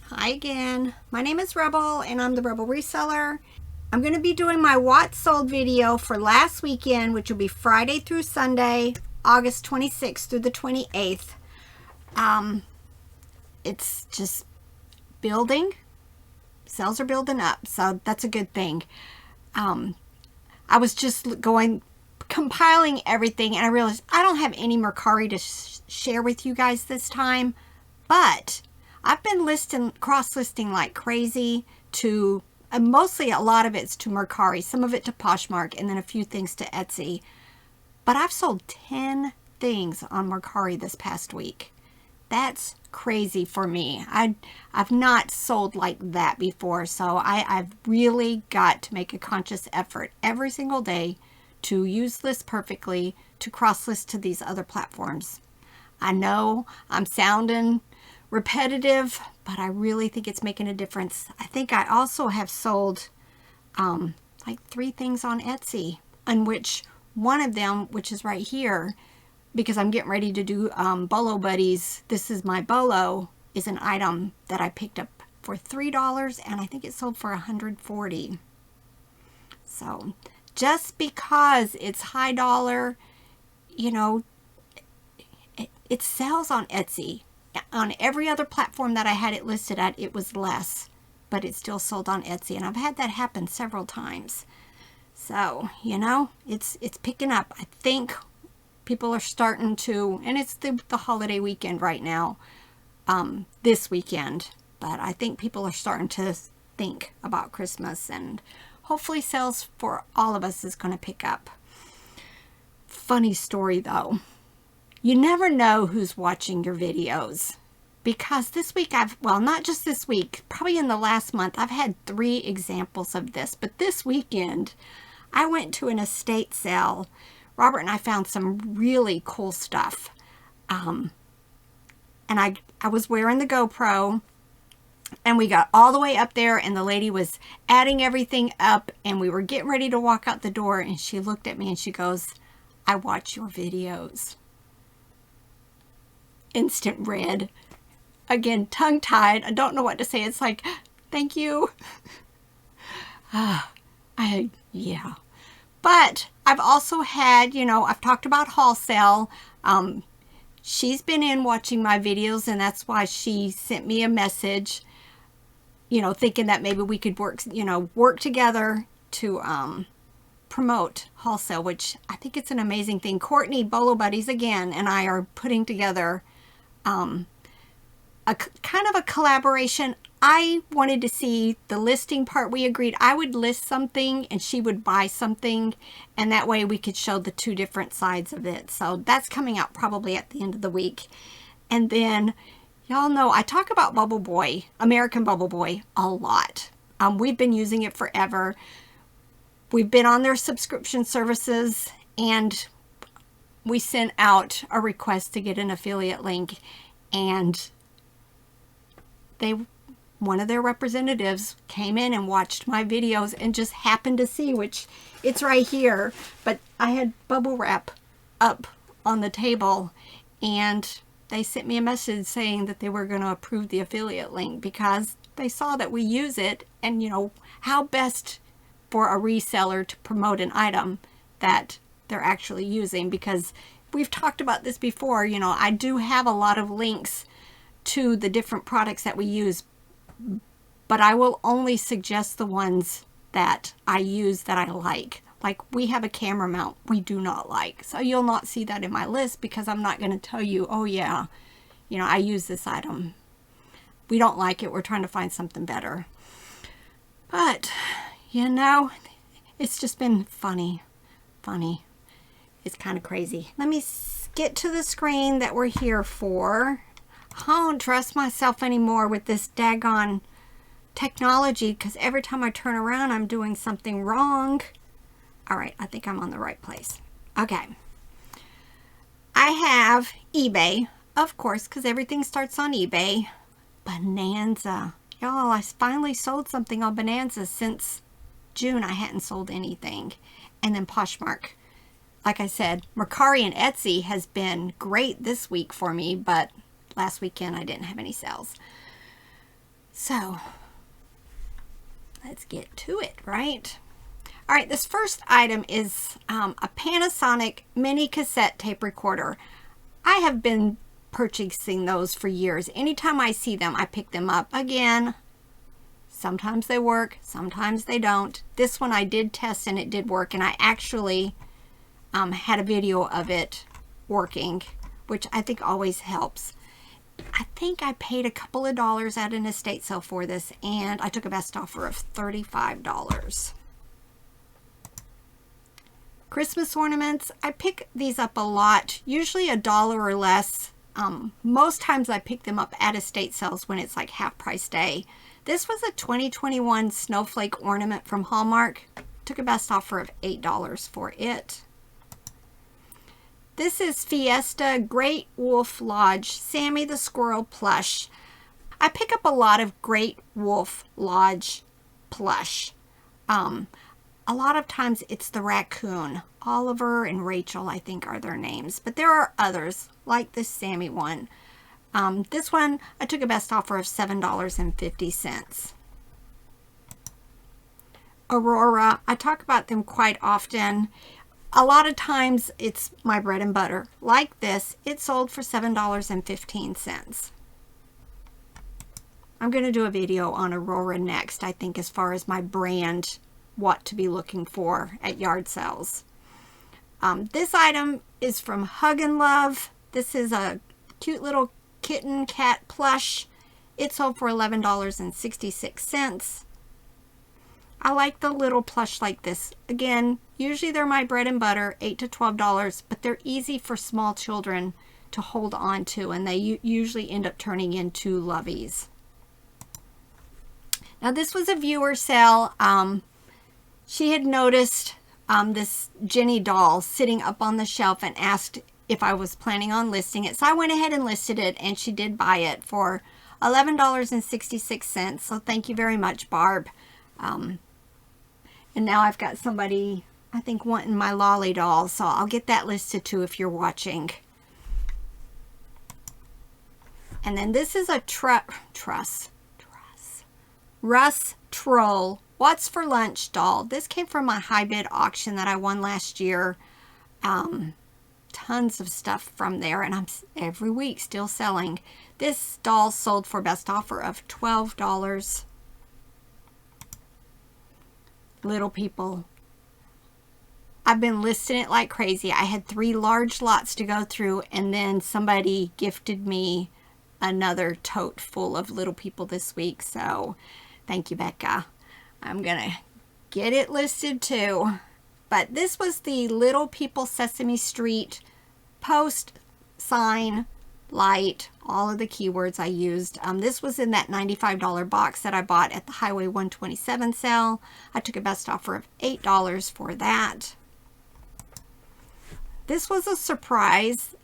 Hi again. My name is Rebel and I'm the Rebel Reseller. I'm going to be doing my what sold video for last weekend, which will be Friday through Sunday, August 26th through the 28th. It's just building. Sales are building up, so that's a good thing. I was just compiling everything, and I realized I don't have any Mercari to share with you guys this time, but I've been cross-listing like crazy to, mostly a lot of it's to Mercari, some of it to Poshmark, and then a few things to Etsy. But I've sold 10 things on Mercari this past week. That's crazy for me. I've not sold like that before, so I've really got to make a conscious effort every single day to use List Perfectly to cross-list to these other platforms. I know I'm sounding repetitive, but I really think it's making a difference. I think I also have sold like 3 things on Etsy, on which one of them, which is right here, because I'm getting ready to do Bolo Buddies. This is my Bolo, is an item that I picked up for $3, and I think it sold for $140. So just because it's high dollar, you know, it sells on Etsy. On every other platform that I had it listed at, it was less, but it still sold on Etsy, and I've had that happen several times. So, you know, it's picking up. I think people are starting to, and it's the holiday weekend right now, this weekend, but I think people are starting to think about Christmas, and hopefully sales for all of us is going to pick up. Funny story though. You never know who's watching your videos, because this week well, not just this week, probably in the last month, I've had 3 examples of this. But this weekend, I went to an estate sale. Robert and I found some really cool stuff. And I was wearing the GoPro, and we got all the way up there, and the lady was adding everything up, and we were getting ready to walk out the door, and she looked at me and she goes, "I watch your videos." Instant red. Again, tongue-tied. I don't know what to say. It's like, thank you. Yeah. But I've also had, you know, I've talked about Haulsale. She's been in watching my videos, and that's why she sent me a message, you know, thinking that maybe we could work together to promote Haulsale, which I think it's an amazing thing. Courtney, Bolo Buddies again, and I are putting together a kind of a collaboration. I wanted to see the listing part. We agreed I would list something and she would buy something, and that way we could show the 2 different sides of it. So that's coming out probably at the end of the week. And then y'all know I talk about Bubble Boy, American Bubble Boy, a lot. We've been using it forever. We've been on their subscription services, and we sent out a request to get an affiliate link, and one of their representatives came in and watched my videos and just happened to see, which it's right here, but I had bubble wrap up on the table, and they sent me a message saying that they were going to approve the affiliate link because they saw that we use it, and you know how best for a reseller to promote an item that they're actually using, because we've talked about this before. You know, I do have a lot of links to the different products that we use, but I will only suggest the ones that I use that I like. Like, we have a camera mount we do not like, so you'll not see that in my list, because I'm not going to tell you, oh yeah, you know, I use this item. We don't like it. We're trying to find something better. But you know, it's just been funny. It's kind of crazy. Let me get to the screen that we're here for. I don't trust myself anymore with this daggone technology, because every time I turn around, I'm doing something wrong. All right, I think I'm on the right place. Okay. I have eBay, of course, because everything starts on eBay. Bonanza. Y'all, I finally sold something on Bonanza. Since June, I hadn't sold anything. And then Poshmark. Like I said, Mercari and Etsy has been great this week for me, but last weekend I didn't have any sales. So let's get to it, right? All right, this first item is a Panasonic mini cassette tape recorder. I have been purchasing those for years. Anytime I see them, I pick them up. Again, sometimes they work, sometimes they don't. This one I did test and it did work, and I actually had a video of it working, which I think always helps. I think I paid a couple of dollars at an estate sale for this, and I took a best offer of $35. Christmas ornaments, I pick these up a lot, usually $1 or less. Most times I pick them up at estate sales when it's like half price day. This was a 2021 snowflake ornament from Hallmark. Took a best offer of $8 for it. This is Fiesta Great Wolf Lodge Sammy the Squirrel plush. I pick up a lot of Great Wolf Lodge plush. A lot of times it's the raccoon. Oliver and Rachel, I think, are their names. But there are others, like this Sammy one. This one, I took a best offer of $7.50. Aurora, I talk about them quite often. A lot of times it's my bread and butter. Like this, it sold for $7.15. I'm going to do a video on Aurora next, I think, as far as my brand, what to be looking for at yard sales. This item is from Hug and Love. This is a cute little kitten cat plush. It sold for $11.66. I like the little plush like this. Again, usually they're my bread and butter, $8 to $12, but they're easy for small children to hold on to, and they usually end up turning into loveys. Now this was a viewer sale. She had noticed this Jenny doll sitting up on the shelf and asked if I was planning on listing it. So I went ahead and listed it, and she did buy it for $11.66. So thank you very much, Barb. And now I've got somebody, I think, wanting my Lolly doll. So I'll get that listed too if you're watching. And then this is a Russ Troll What's for Lunch doll. This came from my high bid auction that I won last year. Tons of stuff from there, and I'm every week still selling. This doll sold for best offer of $12. Little people. I've been listing it like crazy. I had 3 large lots to go through, and then somebody gifted me another tote full of little people this week. So thank you, Becca. I'm gonna get it listed too. But this was the Little People Sesame Street post, sign, light, all of the keywords I used. This was in that $95 box that I bought at the Highway 127 sale. I took a best offer of $8 for that. This was a surprise.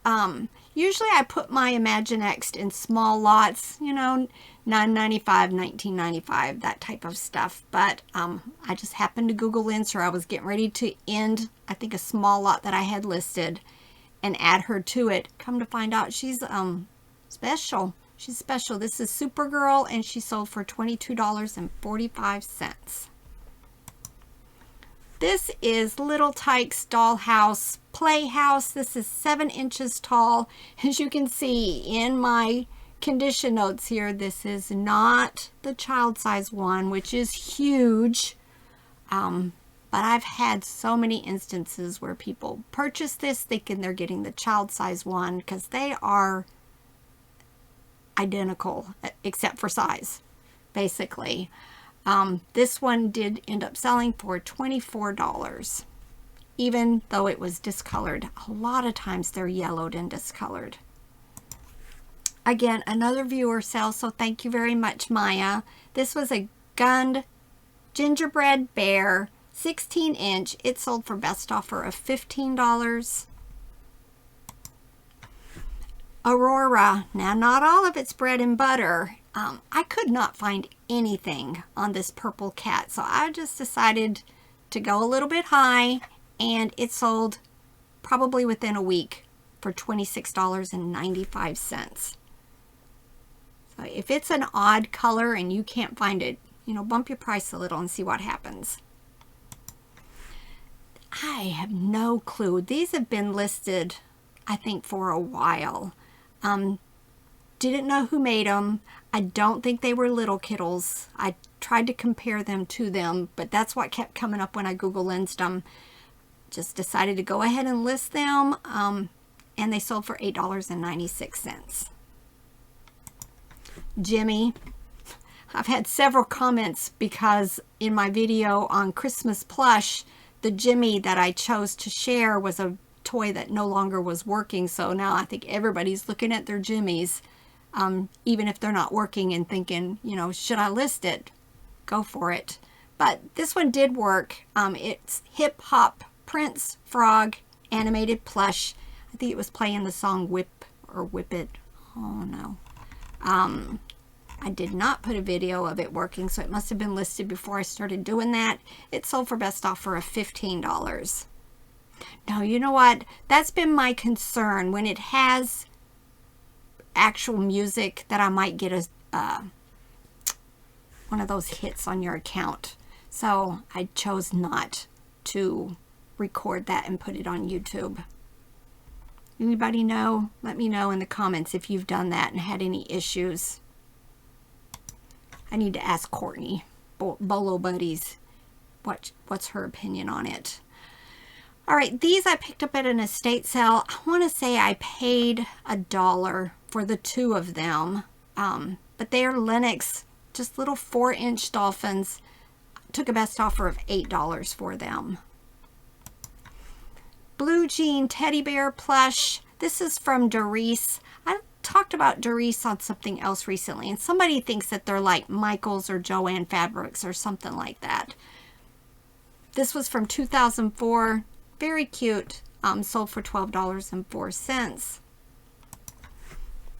Usually I put my Imaginext in small lots, you know, $9.95, $19.95, that type of stuff. But I just happened to Google Lens her. I was getting ready to end, I think, a small lot that I had listed and add her to it. Come to find out, she's special. She's special. This is Super Girl, and she sold for $22.45. This is Little Tyke's Dollhouse Playhouse. This is 7 inches tall. As you can see in my condition notes here, this is not the child size one, which is huge. But I've had so many instances where people purchase this thinking they're getting the child size one, because they are identical except for size, basically. This one did end up selling for $24, even though it was discolored. A lot of times they're yellowed and discolored. Again, another viewer sale, so thank you very much, Maya. This was a Gund gingerbread bear, 16-inch. It sold for best offer of $15. Aurora. Now, not all of it's bread and butter. I could not find anything on this purple cat, so I just decided to go a little bit high, and it sold probably within a week for $26.95. If it's an odd color and you can't find it, you know, bump your price a little and see what happens. I have no clue. These have been listed, I think, for a while. Didn't know who made them. I don't think they were little kittles. I tried to compare them to them, but that's what kept coming up when I Google lensed them. Just decided to go ahead and list them, and they sold for $8.96. Jimmy. I've had several comments because in my video on Christmas plush, the Jimmy that I chose to share was a toy that no longer was working. So now I think everybody's looking at their Jimmies, even if they're not working, and thinking, you know, should I list it? Go for it. But this one did work. It's Hip Hop Prince Frog animated plush. I think it was playing the song Whip or Whip It. Oh no. I did not put a video of it working, so it must have been listed before I started doing that. It sold for best offer of $15. Now, you know what? That's been my concern when it has actual music, that I might get a one of those hits on your account. So I chose not to record that and put it on YouTube. Anybody know? Let me know in the comments if you've done that and had any issues. I need to ask Courtney, Bolo Buddies, what's her opinion on it. All right, these I picked up at an estate sale. I want to say I paid $1 for the two of them, but they are Lenox, just little 4-inch dolphins. Took a best offer of $8 for them. Blue Jean Teddy Bear Plush. This is from Doris. I talked about Doris on something else recently, and somebody thinks that they're like Michaels or Joanne Fabrics or something like that. This was from 2004. Very cute. Sold for $12.04.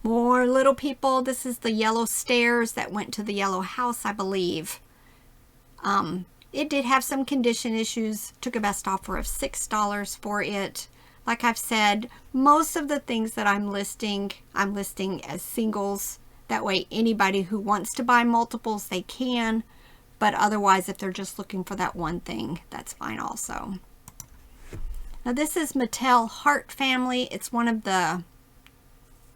More little people. This is the yellow stairs that went to the yellow house, I believe. It did have some condition issues. Took a best offer of $6 for it. Like I've said, most of the things that I'm listing as singles. That way anybody who wants to buy multiples, they can. But otherwise, if they're just looking for that one thing, that's fine also. Now this is Mattel Heart Family. It's one of the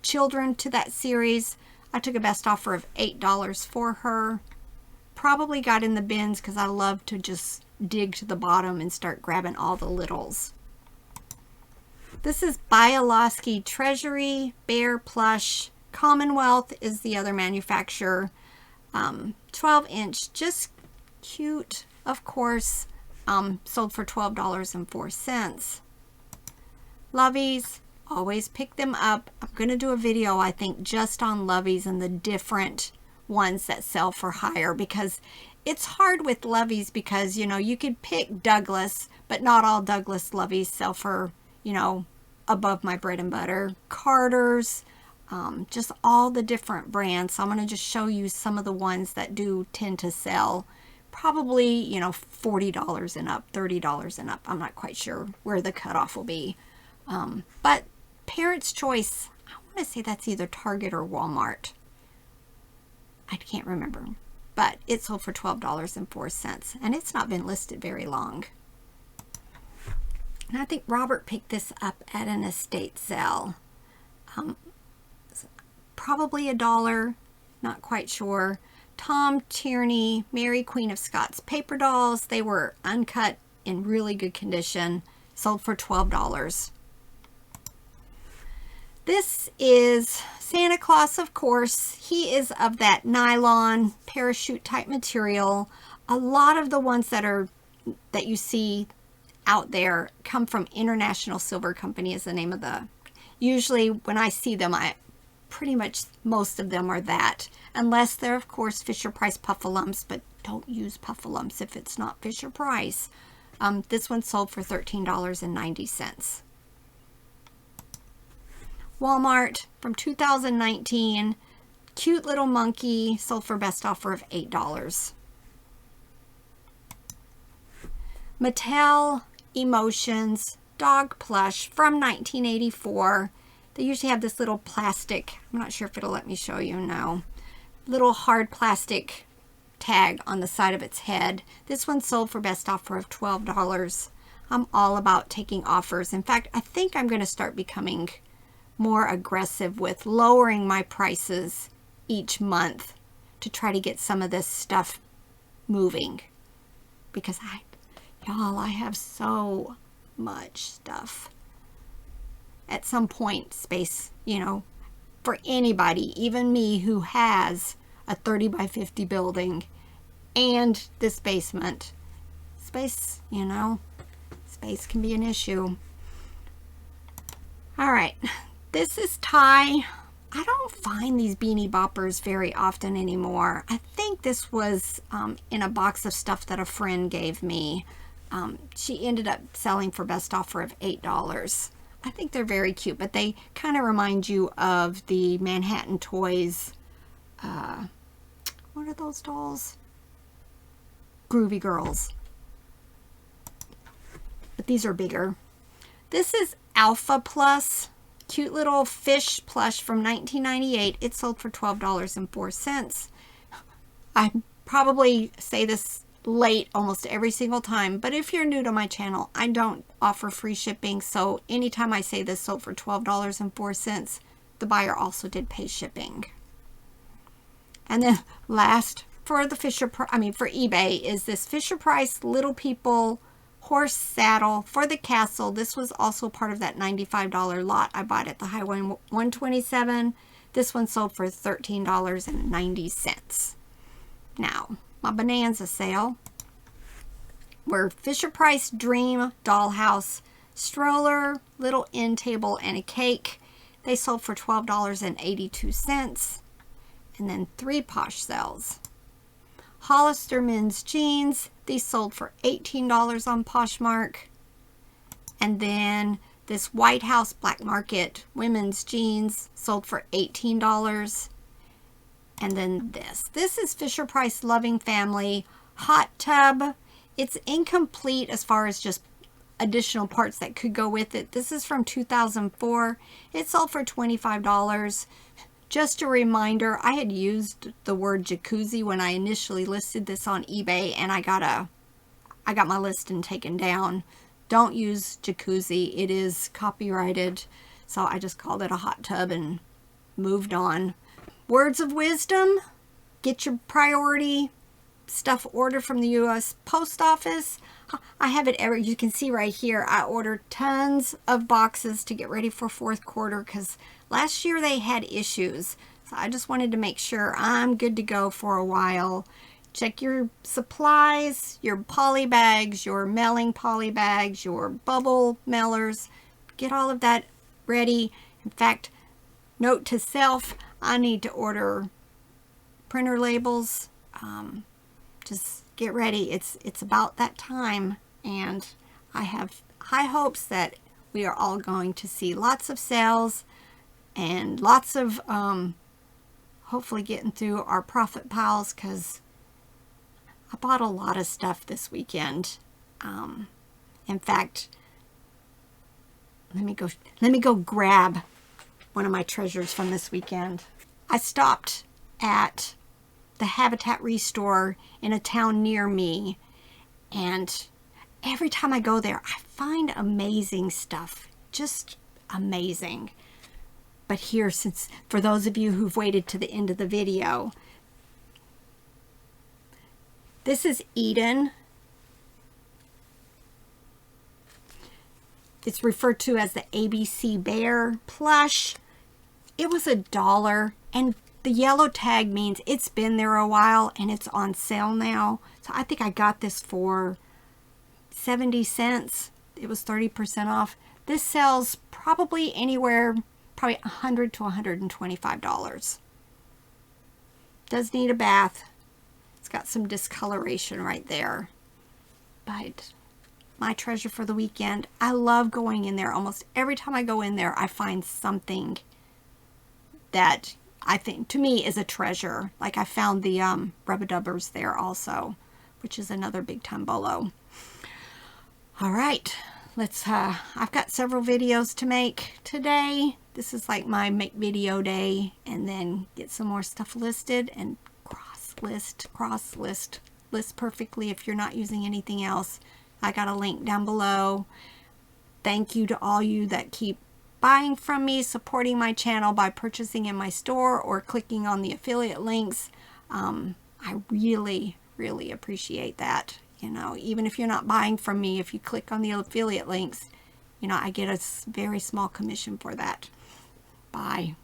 children to that series. I took a best offer of $8 for her. Probably got in the bins because I love to just dig to the bottom and start grabbing all the littles. This is Bialowski Treasury Bear Plush. Commonwealth is the other manufacturer. 12-inch, just cute, of course. Sold for $12.04. Loveys, always pick them up. I'm going to do a video, I think, just on Loveys and the different ones that sell for higher, because it's hard with Loveys because, you know, you could pick Douglas, but not all Douglas Loveys sell for, you know, above my bread and butter. Carter's, just all the different brands. So I'm going to just show you some of the ones that do tend to sell. Probably, you know, $40 and up, $30 and up. I'm not quite sure where the cutoff will be. But Parents' Choice, I want to say that's either Target or Walmart. I can't remember. But it sold for $12.04. And it's not been listed very long. And I think Robert picked this up at an estate sale. Probably $1. Not quite sure. Tom Tierney, Mary Queen of Scots paper dolls. They were uncut in really good condition. Sold for $12. This is Santa Claus, of course. He is of that nylon parachute type material. A lot of the ones that you see out there come from International Silver Company is the name of the. Usually when I see them, pretty much most of them are that, unless they're of course Fisher-Price Puffalumps, but don't use Puffalumps if it's not Fisher-Price. This one sold for $13.90. Walmart from 2019, cute little monkey, sold for best offer of $8. Mattel Emotions dog plush from 1984. They usually have this little plastic, I'm not sure if it'll let me show you now, little hard plastic tag on the side of its head. This one sold for best offer of $12. I'm all about taking offers. In fact, I think I'm going to start becoming more aggressive with lowering my prices each month to try to get some of this stuff moving, because y'all, I have so much stuff. At some point, space, you know, for anybody, even me who has a 30 by 50 building and this basement, space, you know, space can be an issue. All right, this is Ty. I don't find these beanie boppers very often anymore. I think this was in a box of stuff that a friend gave me. She ended up selling for best offer of $8. I think they're very cute, but they kind of remind you of the Manhattan Toys, what are those dolls? Groovy Girls. But these are bigger. This is Alpha Plus. Cute little fish plush from 1998. It sold for $12.04. I probably say this late almost every single time, but if you're new to my channel, I don't offer free shipping, so anytime I say this sold for $12.04, the buyer also did pay shipping. And then last for the for eBay is this Fisher Price Little People horse saddle for the castle. This was also part of that $95 lot I bought at the Highway 127. This one sold for $13.90. Now, my Bonanza sale were Fisher Price Dream Dollhouse stroller, little end table, and a cake. They sold for $12.82. And then 3 Posh sales. Hollister men's jeans. These sold for $18 on Poshmark. And then this White House Black Market women's jeans sold for $18. And then this is Fisher Price Loving Family hot tub. It's incomplete as far as just additional parts that could go with it. This is from 2004. It sold for $25. Just a reminder, I had used the word jacuzzi when I initially listed this on eBay, and I got my listing taken down. Don't use jacuzzi. It is copyrighted. So I just called it a hot tub and moved on. Words of wisdom: get your priority stuff ordered from the U.S. Post Office. I have it you can see right here, I ordered tons of boxes to get ready for fourth quarter because last year they had issues. So I just wanted to make sure I'm good to go for a while. Check your supplies, your poly bags, your mailing poly bags, your bubble mailers. Get all of that ready. In fact, note to self, I need to order printer labels. Just get ready. It's about that time, and I have high hopes that we are all going to see lots of sales and lots of hopefully getting through our profit piles, because I bought a lot of stuff this weekend. In fact, let me go grab one of my treasures from this weekend. I stopped at the Habitat Restore in a town near me, and every time I go there I find amazing stuff, just amazing. But here, since for those of you who've waited to the end of the video, this is Eden. It's referred to as the ABC Bear plush. It was $1, and the yellow tag means it's been there a while and it's on sale now. So I think I got this for 70 cents. It was 30% off. This sells probably anywhere, probably $100 to $125. Does need a bath. It's got some discoloration right there. But my treasure for the weekend, I love going in there. Almost every time I go in there, I find something that I think, to me, is a treasure. Like I found the rubber-dubbers there also, which is another big time bolo. All right, I've got several videos to make today. This is like my make video day, and then get some more stuff listed and cross list perfectly if you're not using anything else. I got a link down below. Thank you to all you that keep buying from me, supporting my channel by purchasing in my store or clicking on the affiliate links. I really, really appreciate that. You know, even if you're not buying from me, if you click on the affiliate links, you know, I get a very small commission for that. Bye.